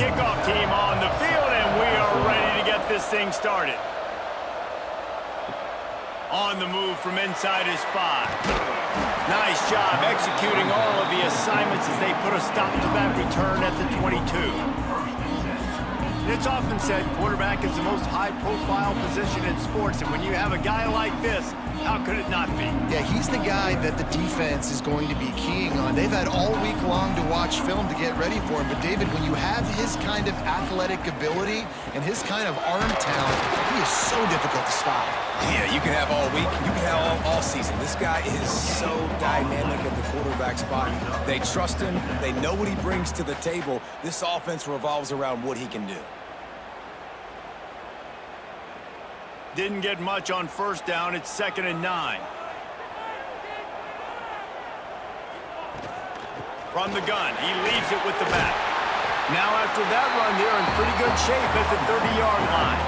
kickoff team on the field, and we are ready to get this thing started. On the move from inside his 5. Nice job executing all of the assignments as they put a stop to that return at the 22. It's often said quarterback is the most high-profile position in sports, and when you have a guy like this, how could it not be? Yeah, he's the guy that the defense is going to be keying on. They've had all week long to watch film to get ready for him, but David, when you have his kind of athletic ability and his kind of arm talent, he is so difficult to stop. Yeah, you can have all week, you can have all season. This guy is so dynamic at the quarterback spot. They trust him. They know what he brings to the table. This offense revolves around what he can do. Didn't get much on first down. It's 2nd and 9. From the gun, he leaves it with the back. Now after that run, they're in pretty good shape at the 30-yard line.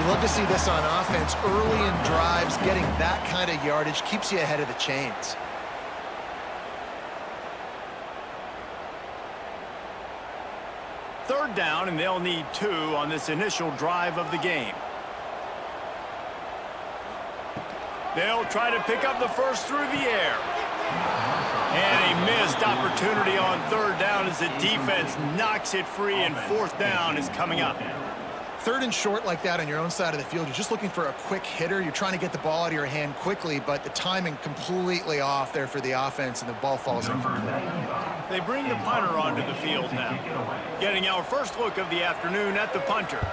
You love to see this on offense. Early in drives, getting that kind of yardage keeps you ahead of the chains. Third down, and they'll need 2 on this initial drive of the game. They'll try to pick up the first through the air. And a missed opportunity on 3rd down as the defense knocks it free, and 4th down is coming up. 3rd and short like that on your own side of the field, you're just looking for a quick hitter. You're trying to get the ball out of your hand quickly, but the timing completely off there for the offense, and the ball falls incomplete. They bring the punter onto the field now. Getting our first look of the afternoon at the punter.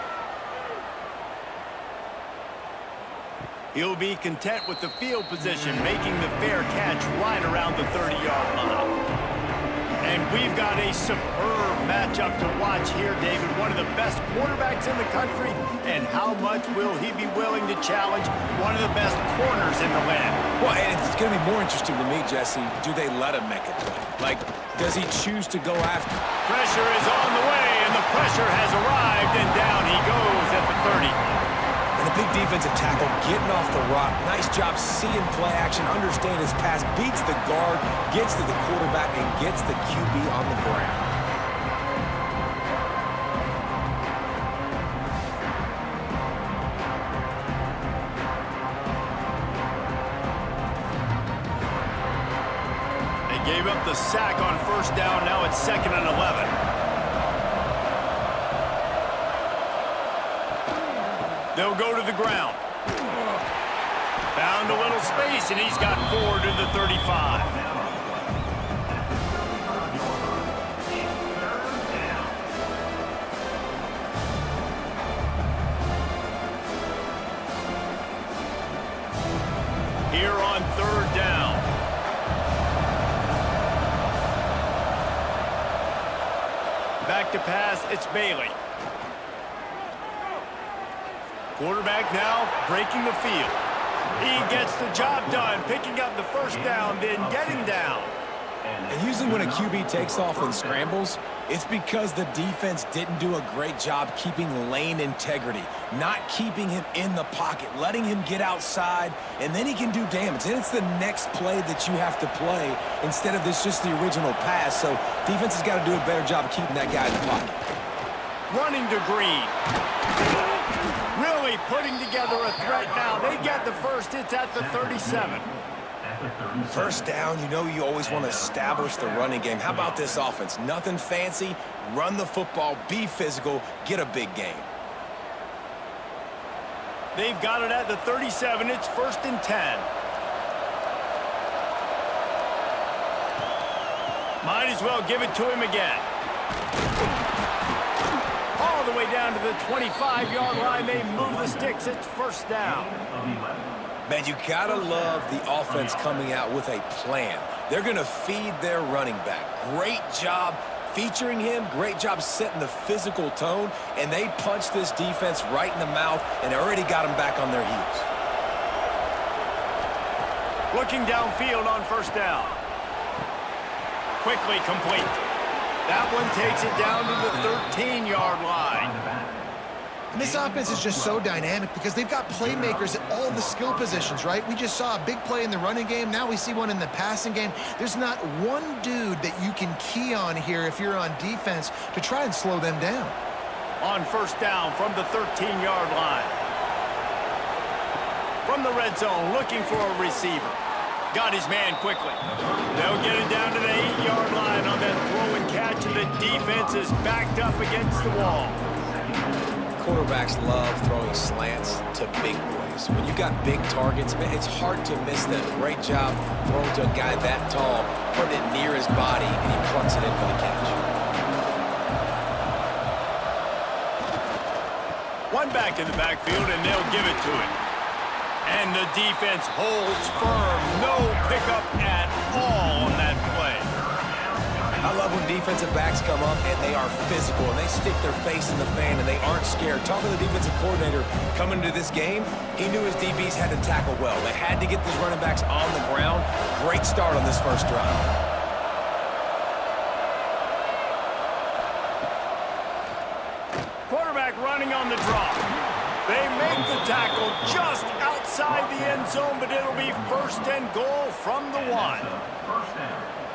He'll be content with the field position, making the fair catch right around the 30-yard line. And we've got a superb matchup to watch here, David. One of the best quarterbacks in the country, and how much will he be willing to challenge one of the best corners in the land? Well, and it's going to be more interesting to me, Jesse, do they let him make a play? Like, does he choose to go after? Pressure is on the way, and the pressure has arrived, and down he goes at the 30. And a big defensive tackle getting off the rock. Nice job seeing play action, understand his pass, beats the guard, gets to the quarterback, and gets the QB on the ground. They gave up the sack on first down. Now it's 2nd and 11. They'll go to the ground. Found a little space, and he's got 4 to the 35. Here on 3rd down. Back to pass, it's Bailey. Quarterback now breaking the field. He gets the job done, picking up the first down, then getting down. And usually when a QB takes off and scrambles, it's because the defense didn't do a great job keeping lane integrity, not keeping him in the pocket, letting him get outside, and then he can do damage. And it's the next play that you have to play instead of this just the original pass. So defense has got to do a better job keeping that guy in the pocket. Running to Green. Really putting together a threat now. They get the first. It's at the 37. First down, you know you always want to establish the running game. How about this offense? Nothing fancy. Run the football, be physical, get a big gain. They've got it at the 37. It's 1st and 10. Might as well give it to him again. All the way down to the 25-yard line. They move the sticks. It's 1st down. Man, you gotta love the offense coming out with a plan. They're gonna feed their running back. Great job featuring him. Great job setting the physical tone. And they punched this defense right in the mouth and already got them back on their heels. Looking downfield on 1st down. Quickly complete. That one takes it down to the 13-yard line. And this offense is just so dynamic because they've got playmakers at all the skill positions, right? We just saw a big play in the running game. Now we see one in the passing game. There's not one dude that you can key on here if you're on defense to try and slow them down. On first down from the 13-yard line. From the red zone, looking for a receiver. Got his man quickly. They'll get it down to the 8-yard line on that throw and catch, and the defense is backed up against the wall. Quarterbacks love throwing slants to big boys. When you got big targets, man, it's hard to miss them. Great job throwing to a guy that tall, putting it near his body, and he plucks it in for the catch. One back in the backfield, and they'll give it to him. And the defense holds firm. No pickup at all on that play. I love when defensive backs come up and they are physical and they stick their face in the fan and they aren't scared. Talking to the defensive coordinator coming into this game, he knew his DBs had to tackle well. They had to get these running backs on the ground. Great start on this first drive. Quarterback running on the draw. They make the tackle just outside the end zone, but it'll be first and goal from the 1.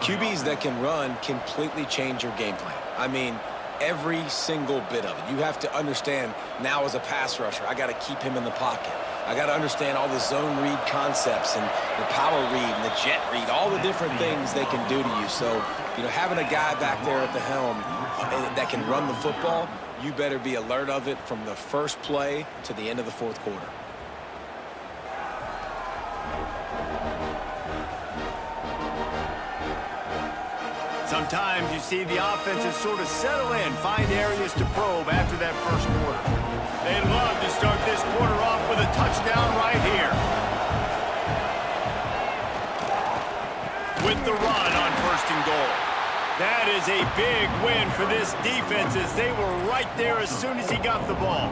QBs that can run completely change your game plan. I mean, every single bit of it. You have to understand now as a pass rusher, I got to keep him in the pocket. I got to understand all the zone read concepts and the power read and the jet read, all the different things they can do to you. So, you know, having a guy back there at the helm that can run the football, you better be alert of it from the first play to the end of the fourth quarter. Sometimes you see the offenses sort of settle in, find areas to probe after that first quarter. They'd love to start this quarter off with a touchdown right here. With the run on first and goal. That is a big win for this defense as they were right there as soon as he got the ball.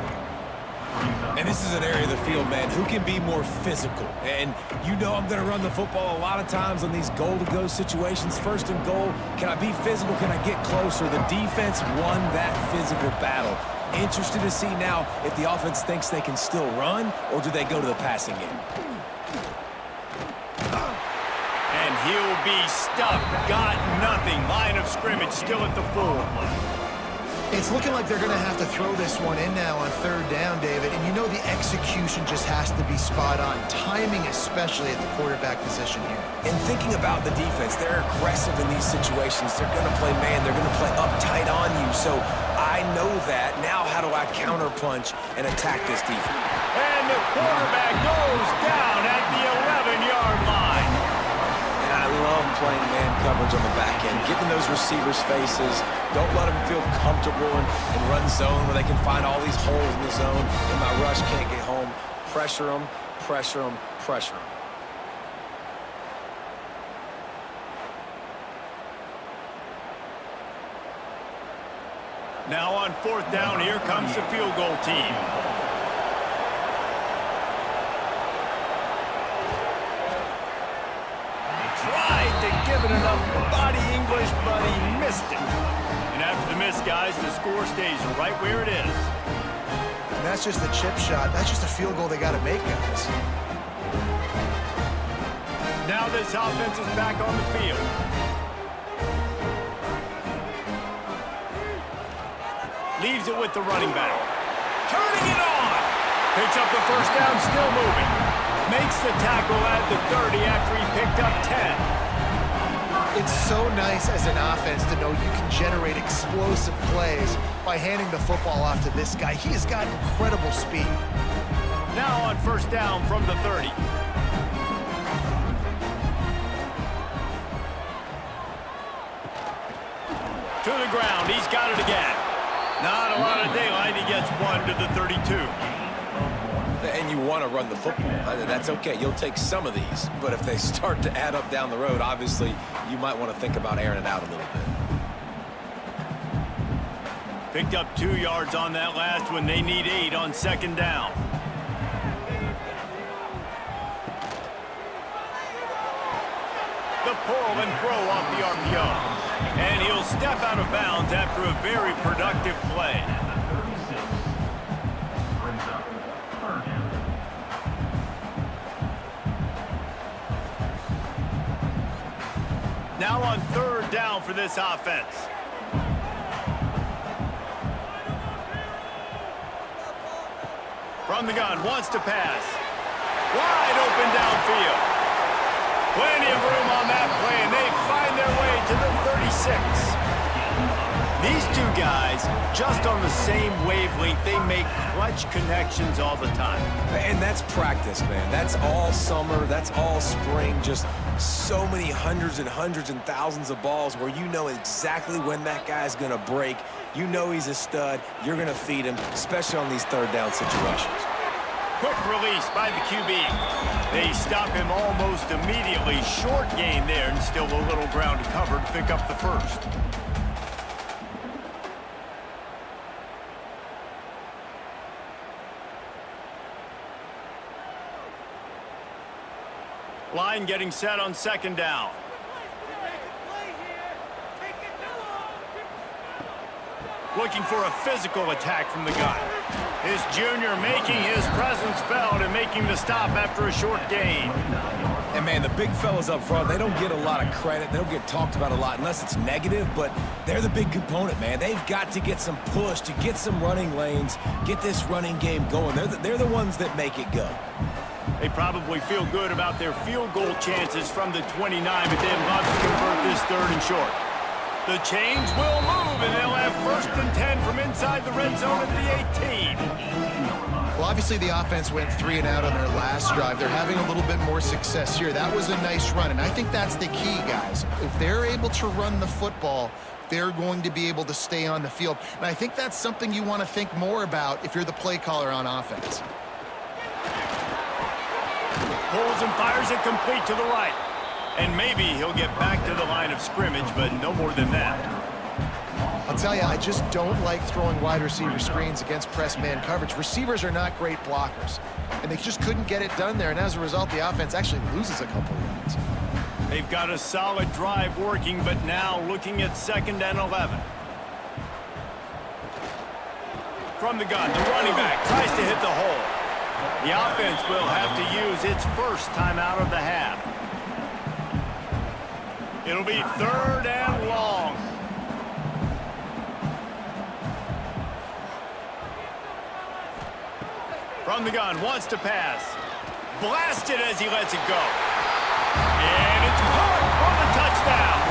And this is an area of the field, man, who can be more physical. And you know I'm going to run the football a lot of times on these goal-to-go situations. First and goal, can I be physical? Can I get closer? The defense won that physical battle. Interested to see now if the offense thinks they can still run, or do they go to the passing game? And he'll be stuffed. Got nothing. Line of scrimmage still at the 4. It's looking like they're going to have to throw this one in now on third down, David. And you know the execution just has to be spot on. Timing especially at the quarterback position here. And thinking about the defense, they're aggressive in these situations. They're going to play man. They're going to play uptight on you. So I know that. Now how do I counterpunch and attack this defense? And the quarterback goes down at the 11-yard line. And I love playing man coverage on the back end, getting those receivers' faces. Don't let them feel comfortable and run zone where they can find all these holes in the zone and my rush can't get home. Pressure them, pressure them, pressure them. Now on fourth down, here comes the field goal team. Tried to give it enough body English, but he missed it. And after the miss, guys, the score stays right where it is. And that's just the chip shot. That's just a field goal they got to make, guys. Now this offense is back on the field. Leaves it with the running back. Turning it on. Picks up the first down, still moving. Makes the tackle at the 30 after he picked up 10. It's so nice as an offense to know you can generate explosive plays by handing the football off to this guy. He has got incredible speed. Now on first down from the 30. To the ground, he's got it again. Not a lot of daylight, he gets one to the 32. And you want to run the football. That's okay. You'll take some of these. But if they start to add up down the road, obviously, you might want to think about airing it out a little bit. Picked up 2 yards on that last one. They need 8 on second down. The pull and throw off the RPO. And he'll step out of bounds after a very productive play. Now on third down for this offense. From the gun, wants to pass. Wide open downfield. Plenty of room on that play, and they find their way to the 36. These two guys, just on the same wavelength, they make clutch connections all the time. And that's practice, man. That's all summer. That's all spring. Just so many hundreds and hundreds and thousands of balls where you know exactly when that guy's going to break. You know he's a stud. You're going to feed him, especially on these third down situations. Quick release by the QB. They stop him almost immediately. Short gain there, and still a little ground to cover to pick up the first. Line getting set on second down. Looking for a physical attack from the gun. His junior making his presence felt and making the stop after a short gain. And, man, the big fellas up front, they don't get a lot of credit. They don't get talked about a lot unless it's negative, but they're the big component, man. They've got to get some push, to get some running lanes, get this running game going. They're the ones that make it go. They probably feel good about their field goal chances from the 29, but they'd love to convert this third and short. The chains will move, and they'll have first and 10 from inside the red zone at the 18. Well, obviously the offense went 3 and out on their last drive. They're having a little bit more success here. That was a nice run, and I think that's the key, guys. If they're able to run the football, they're going to be able to stay on the field. And I think that's something you want to think more about if you're the play caller on offense. Pulls and fires it complete to the right. And maybe he'll get back to the line of scrimmage, but no more than that. I'll tell you, I just don't like throwing wide receiver screens against press man coverage. Receivers are not great blockers, and they just couldn't get it done there, and as a result, the offense actually loses a couple of yards. They've got a solid drive working, but now looking at 2nd and 11. From the gun, the running back tries to hit the hole. The offense will have to use its first timeout of the half. It'll be 3rd and long. From the gun, wants to pass. Blasted as he lets it go. And it's caught for the touchdown.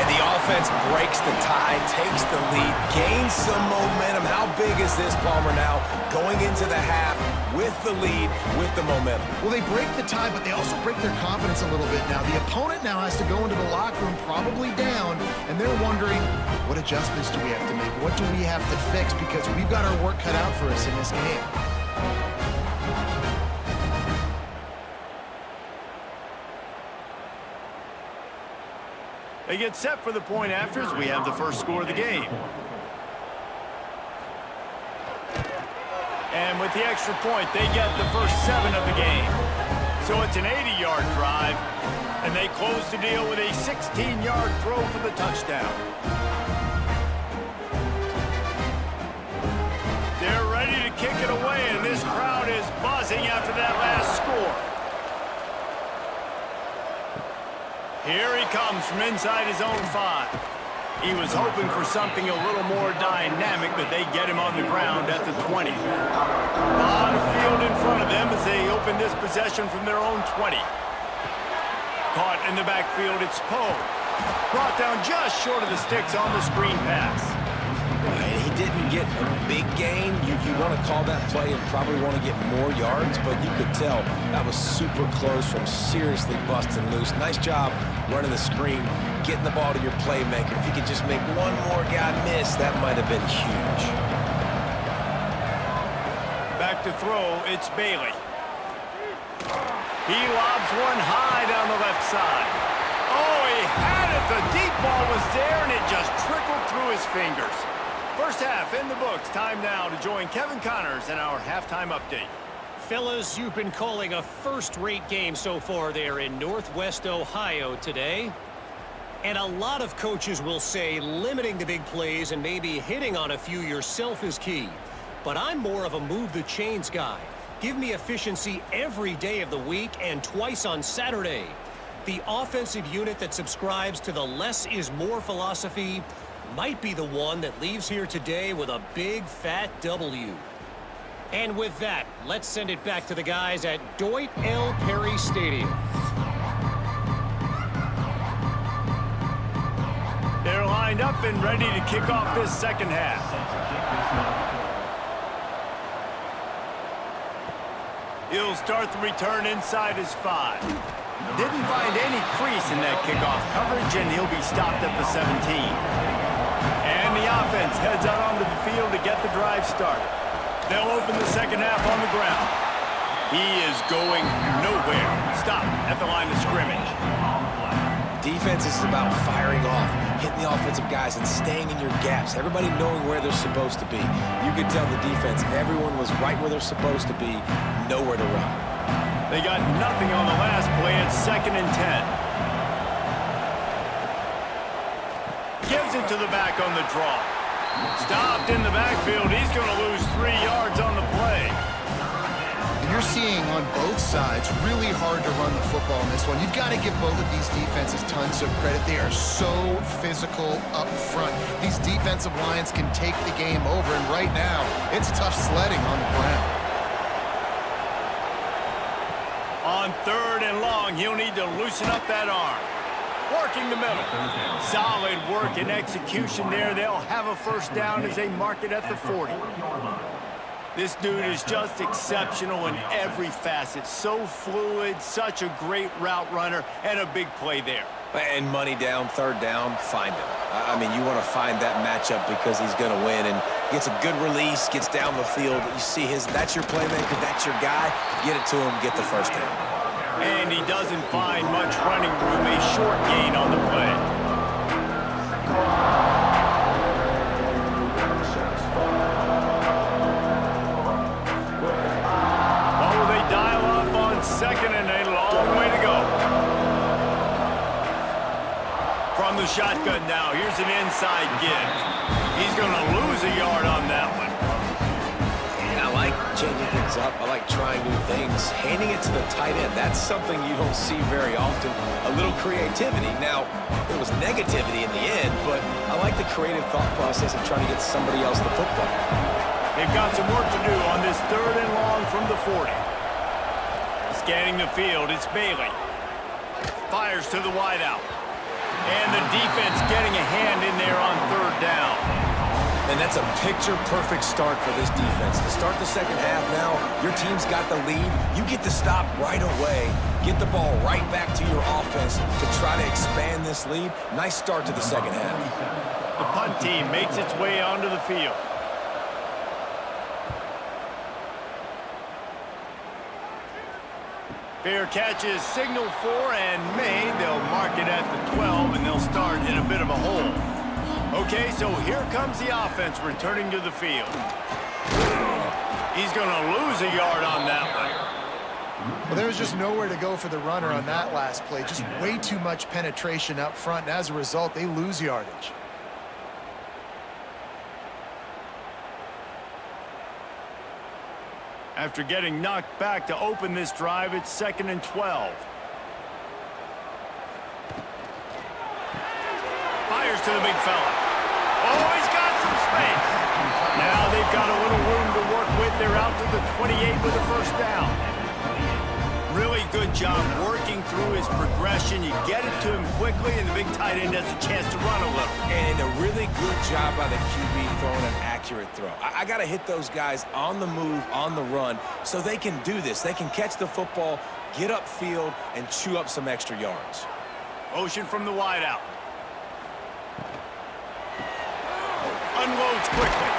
And the offense breaks the tie, takes the lead, gains some momentum. How big is this, Palmer, now? Going into the half with the lead, with the momentum. Well, they break the tie, but they also break their confidence a little bit now. The opponent now has to go into the locker room probably down, and they're wondering, what adjustments do we have to make? What do we have to fix? Because we've got our work cut out for us in this game. They get set for the point after as we have the first score of the game. And with the extra point, they get the first 7 of the game. So it's an 80-yard drive, and they close the deal with a 16-yard throw for the touchdown. They're ready to kick it away, and this crowd is buzzing after that last score. Here he comes from inside his own 5. He was hoping for something a little more dynamic, but they get him on the ground at the 20. A lot of field in front of them as they open this possession from their own 20. Caught in the backfield, it's Poe. Brought down just short of the sticks on the screen pass. He didn't get a big gain. You want to call that play and probably want to get more yards, but you could tell that was super close from seriously busting loose. Nice job running the screen, getting the ball to your playmaker. If you could just make one more guy miss, that might have been huge. Back to throw, it's Bailey. He lobs one high down the left side. Oh, he had it. The deep ball was there, and it just trickled through his fingers. First half in the books. Time now to join Kevin Connors in our halftime update. Fellas, you've been calling a first-rate game so far there in Northwest Ohio today. And a lot of coaches will say limiting the big plays and maybe hitting on a few yourself is key. But I'm more of a move the chains guy. Give me efficiency every day of the week and twice on Saturday. The offensive unit that subscribes to the less is more philosophy might be the one that leaves here today with a big fat W. And with that, let's send it back to the guys at Dwight L. Perry Stadium. They're lined up and ready to kick off this second half. He'll start the return inside his 5. Didn't find any crease in that kickoff coverage, and he'll be stopped at the 17. And the offense heads out onto the field to get the drive started. They'll open the second half on the ground. He is going nowhere. Stop at the line of scrimmage. Defense is about firing off, hitting the offensive guys and staying in your gaps. Everybody knowing where they're supposed to be. You could tell the defense, everyone was right where they're supposed to be, nowhere to run. They got nothing on the last play. It's 2nd and 10. Gives it to the back on the draw. Stopped in the backfield. He's going to lose 3 yards on the play. And you're seeing on both sides really hard to run the football in this one. You've got to give both of these defenses tons of credit. They are so physical up front. These defensive lines can take the game over, and right now, it's tough sledding on the ground. On 3rd and long, he'll need to loosen up that arm. Working the middle. Solid work and execution there. They'll have a first down as they mark it at the 40. This dude is just exceptional in every facet. So fluid, such a great route runner, and a big play there. And money down, 3rd down, find him. I mean, you want to find that matchup because he's going to win, and gets a good release, gets down the field. You see that's your playmaker, that's your guy. Get it to him, get the first down. And he doesn't find much running room. A short gain on the play. Oh, they dial up on 2nd and a long way to go. From the shotgun now, here's an inside give. He's going to lose a yard on that one. I like changing things up. I like trying new things. Handing it to the tight end, that's something you don't see very often. A little creativity. Now, there was negativity in the end, but I like the creative thought process of trying to get somebody else the football. They've got some work to do on this 3rd and long from the 40. Scanning the field, it's Bailey. Fires to the wideout. And the defense getting a hand in there on 3rd down. And that's a picture-perfect start for this defense. To start the second half now, your team's got the lead. You get to stop right away, get the ball right back to your offense to try to expand this lead. Nice start to the second half. The punt team makes its way onto the field. Fair catch is signaled for and made. They'll mark it at the 12, and they'll start in a bit of a hole. Okay, so here comes the offense returning to the field. He's going to lose a yard on that one. Well, there was just nowhere to go for the runner on that last play. Just way too much penetration up front, and as a result, they lose yardage. After getting knocked back to open this drive, it's 2nd and 12. Fires to the big fella. Oh, he's got some space. Now they've got a little room to work with. They're out to the 28 with a first down. Really good job working through his progression. You get it to him quickly, and the big tight end has a chance to run a little. And a really good job by the QB throwing an accurate throw. I got to hit those guys on the move, on the run, so they can do this. They can catch the football, get upfield, and chew up some extra yards. Motion from the wideout. Unloads quickly.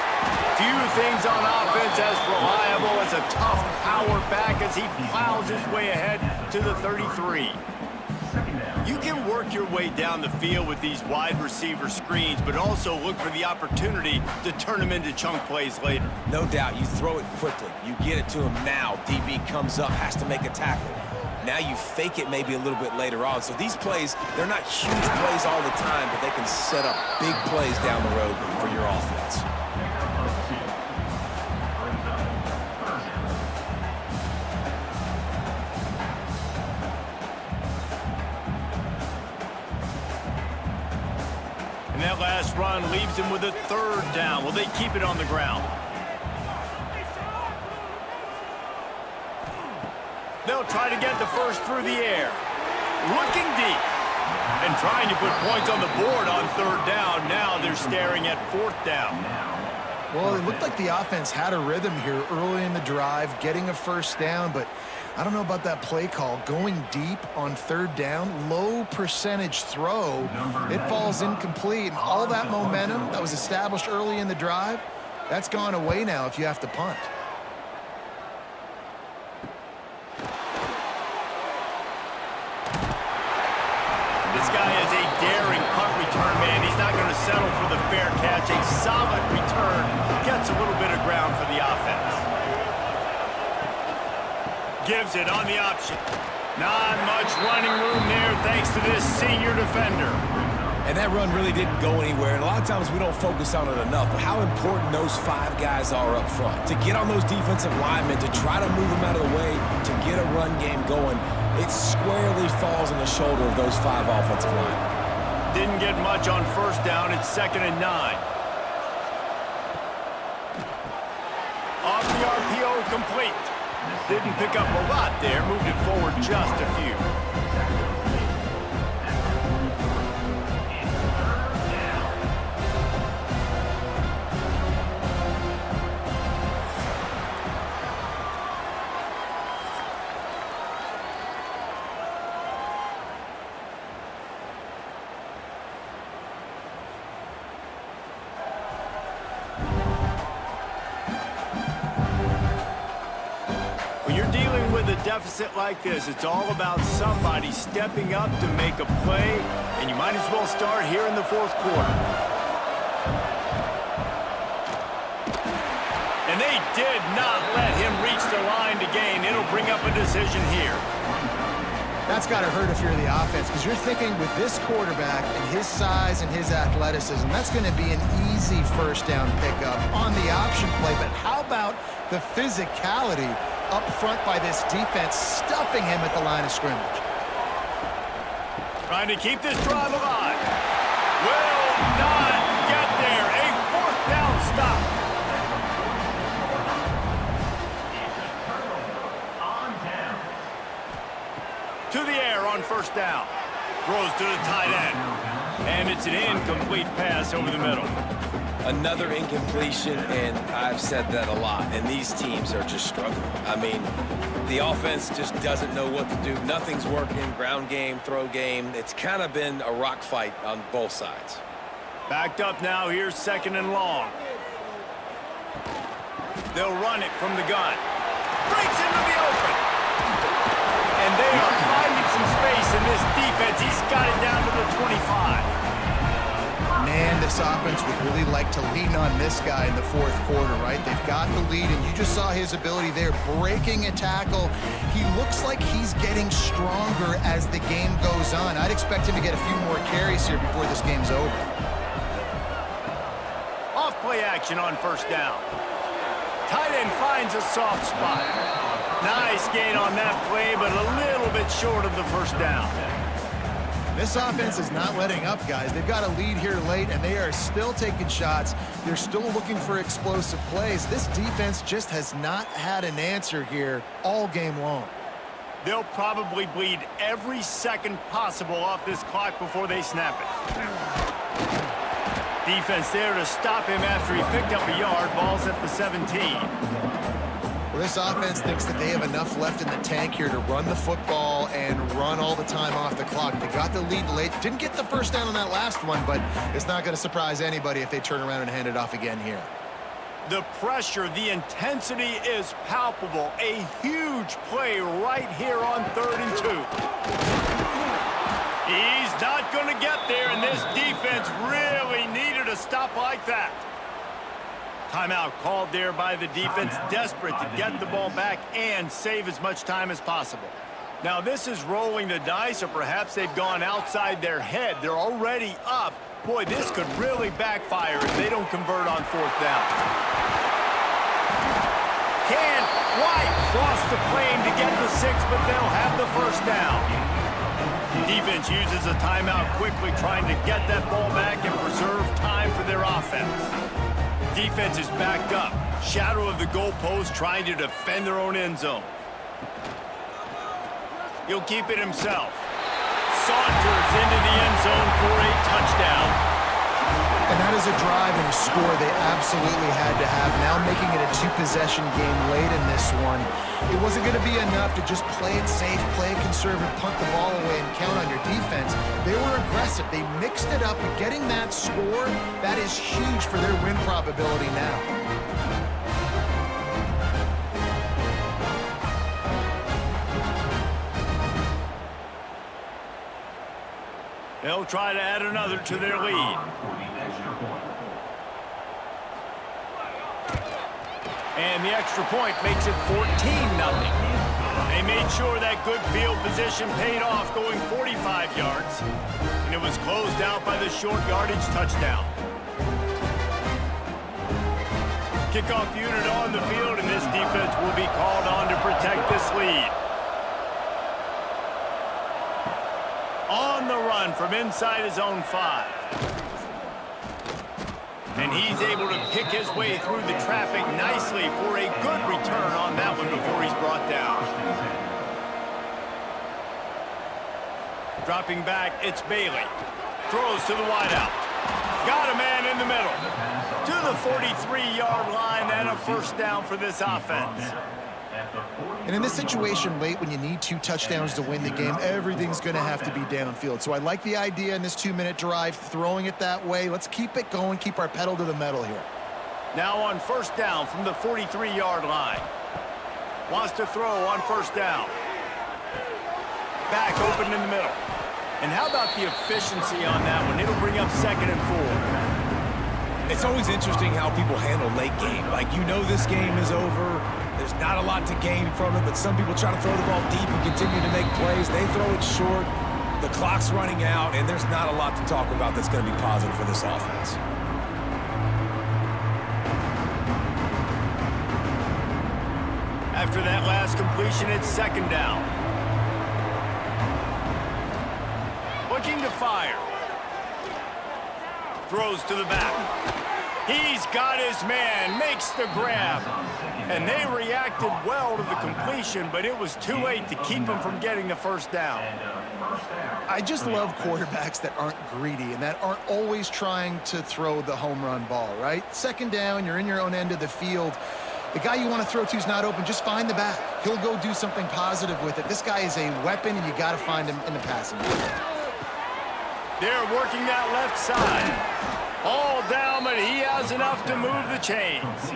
Few things on offense as reliable as a tough power back as he plows his way ahead to the 33. You can work your way down the field with these wide receiver screens, but also look for the opportunity to turn them into chunk plays later. No doubt, you throw it quickly. You get it to him now. DB comes up, has to make a tackle. Now you fake it maybe a little bit later on. So these plays, they're not huge plays all the time, but they can set up big plays down the road for your offense. this run leaves him with a 3rd down. Will they keep it on the ground? They'll try to get the first through the air. Looking deep. And trying to put points on the board on 3rd down. Now they're staring at 4th down. Well, it looked like the offense had a rhythm here early in the drive, getting a 1st down, but I don't know about that play call. Going deep on 3rd down, low percentage throw, it falls incomplete. And all that momentum that was established early in the drive, that's gone away now if you have to punt. This guy is a daring punt return man. He's not going to settle for the fair catch. A solid return gets a little bit of ground for the offense. Gives it on the option. Not much running room there thanks to this senior defender. And that run really didn't go anywhere. And a lot of times we don't focus on it enough. But how important those 5 guys are up front. To get on those defensive linemen, to try to move them out of the way, to get a run game going, it squarely falls on the shoulder of those 5 offensive linemen. Didn't get much on 1st down. It's 2nd and 9. Off the RPO, complete. Didn't pick up a lot there. Moved it forward just a few. A deficit like this, it's all about somebody stepping up to make a play, and you might as well start here in the 4th quarter. And they did not let him reach the line to gain. It'll bring up a decision here. That's got to hurt if you're the offense, because you're thinking with this quarterback and his size and his athleticism, that's going to be an easy 1st down pickup on the option play. But how about the physicality up front by this defense, stuffing him at the line of scrimmage? Trying to keep this drive alive. Will not get there. A 4th down stop. To the air on 1st down. Throws to the tight end. And it's an incomplete pass over the middle. Another incompletion, and I've said that a lot, and these teams are just struggling. I mean, the offense just doesn't know what to do. Nothing's working. Ground game, throw game. It's kind of been a rock fight on both sides. Backed up now. Here's 2nd and long. They'll run it from the gun. Breaks into the open. And they are finding some space in this defense. He's got it down to the 25. Man, this offense would really like to lean on this guy in the 4th quarter, right? They've got the lead, and you just saw his ability there, breaking a tackle. He looks like he's getting stronger as the game goes on. I'd expect him to get a few more carries here before this game's over. Off play action on 1st down. Tight end finds a soft spot. Nice gain on that play, but a little bit short of the 1st down. This offense is not letting up, guys. They've got a lead here late, and they are still taking shots. They're still looking for explosive plays. This defense just has not had an answer here all game long. They'll probably bleed every second possible off this clock before they snap it. Defense there to stop him after he picked up a yard. Ball's at the 17. Well, this offense thinks that they have enough left in the tank here to run the football and run all the time off the clock. They got the lead late. Didn't get the 1st down on that last one, but it's not going to surprise anybody if they turn around and hand it off again here. The pressure, the intensity is palpable. A huge play right here on 3rd and 2. He's not going to get there, and this defense really needed a stop like that. Timeout called there by the defense, desperate to get the ball back and save as much time as possible. Now, this is rolling the dice, or perhaps they've gone outside their head. They're already up. Boy, this could really backfire if they don't convert on 4th down. Can't quite cross the plane to get the 6, but they'll have the 1st down. Defense uses a timeout quickly, trying to get that ball back and preserve time for their offense. Defense is backed up. Shadow of the goalpost, trying to defend their own end zone. He'll keep it himself. Saunters into the end zone for a touchdown. And that is a drive and a score they absolutely had to have. Now making it a two-possession game late in this one. It wasn't going to be enough to just play it safe, play it conservative, punt the ball away, and count on your defense. They were aggressive. They mixed it up. And getting that score, that is huge for their win probability now. They'll try to add another to their lead. And the extra point makes it 14-0. They made sure that good field position paid off, going 45 yards. And it was closed out by the short yardage touchdown. Kickoff unit on the field, and this defense will be called on to protect this lead. On the run from inside his own 5. And he's able to pick his way through the traffic nicely for a good return on that one before he's brought down. Dropping back, it's Bailey. Throws to the wideout. Got a man in the middle. To the 43-yard line, and a first down for this offense. And in this situation late, when you need 2 touchdowns to win the game, everything's going to have to be downfield. So I like the idea in this 2-minute drive, throwing it that way. Let's keep it going, keep our pedal to the metal here. Now on first down from the 43-yard line. Wants to throw on first down. Back open in the middle. And how about the efficiency on that one? It'll bring up 2nd and 4. It's always interesting how people handle late game. Like, you know this game is over. There's not a lot to gain from it, but some people try to throw the ball deep and continue to make plays. They throw it short. The clock's running out, and there's not a lot to talk about that's going to be positive for this offense. After that last completion, it's 2nd down. Looking to fire. Throws to the back. He's got his man, makes the grab. And they reacted well to the completion, but it was too late to keep him from getting the first down. I just love quarterbacks that aren't greedy and that aren't always trying to throw the home run ball, right? 2nd down, you're in your own end of the field. The guy you want to throw to is not open. Just find the back. He'll go do something positive with it. This guy is a weapon, and you got to find him in the passing game. They're working that left side. All down, but he has enough to move the chains.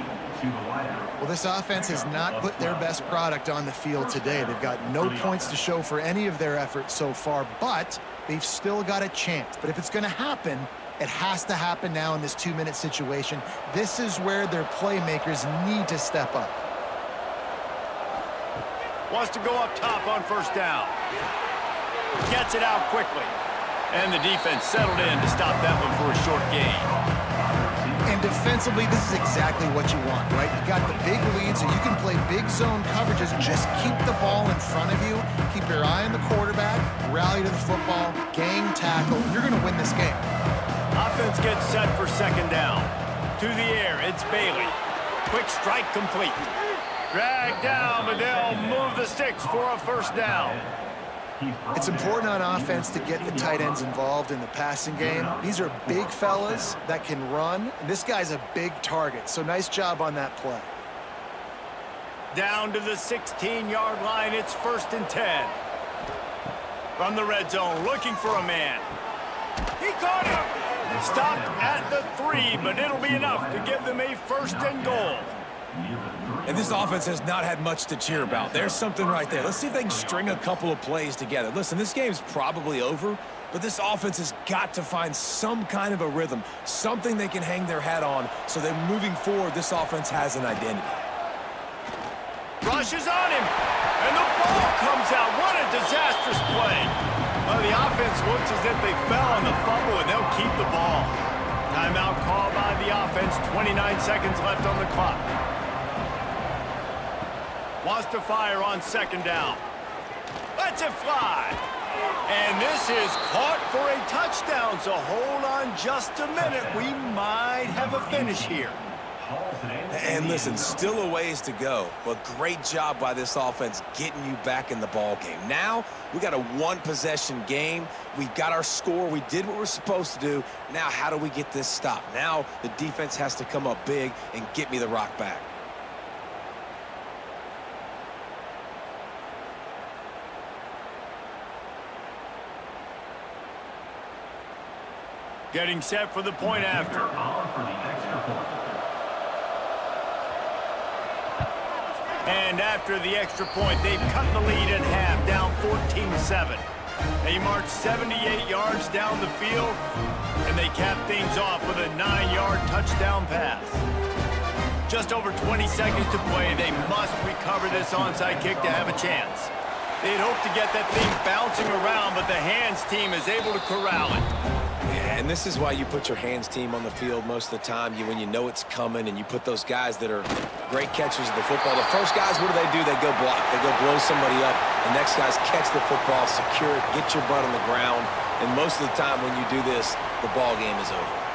Well, this offense has not put their best product on the field today. They've got no points to show for any of their efforts so far, but they've still got a chance. But if it's going to happen, it has to happen now in this 2-minute situation. This is where their playmakers need to step up. Wants to go up top on first down. Gets it out quickly. And the defense settled in to stop that one for a short gain. And defensively, this is exactly what you want, right? You got the big lead, so you can play big zone coverages. Just keep the ball in front of you. Keep your eye on the quarterback. Rally to the football. Gang tackle. You're going to win this game. Offense gets set for 2nd down. To the air, it's Bailey. Quick strike complete. Dragged down, but they'll move the sticks for a first down. It's important on offense to get the tight ends involved in the passing game. These are big fellas that can run. This guy's a big target, so nice job on that play. Down to the 16-yard line, it's 1st and 10. From the red zone, looking for a man. He caught him! Stopped at the 3, but it'll be enough to give them a 1st and goal. And this offense has not had much to cheer about. There's something right there. Let's see if they can string a couple of plays together. Listen, this game's probably over, but this offense has got to find some kind of a rhythm, something they can hang their hat on, so that moving forward, this offense has an identity. Rushes on him, and the ball comes out. What a disastrous play. Well, the offense looks as if they fell on the fumble, and they'll keep the ball. Timeout called by the offense, 29 seconds left on the clock. Wants to fire on 2nd down. Lets it fly. And this is caught for a touchdown, so hold on just a minute. We might have a finish here. And listen, still a ways to go, but great job by this offense getting you back in the ball game. Now, we got a one-possession game. We got our score. We did what we're supposed to do. Now, how do we get this stopped? Now, the defense has to come up big and get me the rock back. Getting set for the point after. And after the extra point, they've cut the lead in half, down 14-7. They march 78 yards down the field, and they cap things off with a 9-yard touchdown pass. Just over 20 seconds to play. They must recover this onside kick to have a chance. They'd hope to get that thing bouncing around, but the hands team is able to corral it. Yeah, and this is why you put your hands team on the field most of the time. When you know it's coming, and you put those guys that are great catchers of the football. The first guys, what do? They go block. They go blow somebody up. The next guys catch the football, secure it, get your butt on the ground. And most of the time when you do this, the ball game is over.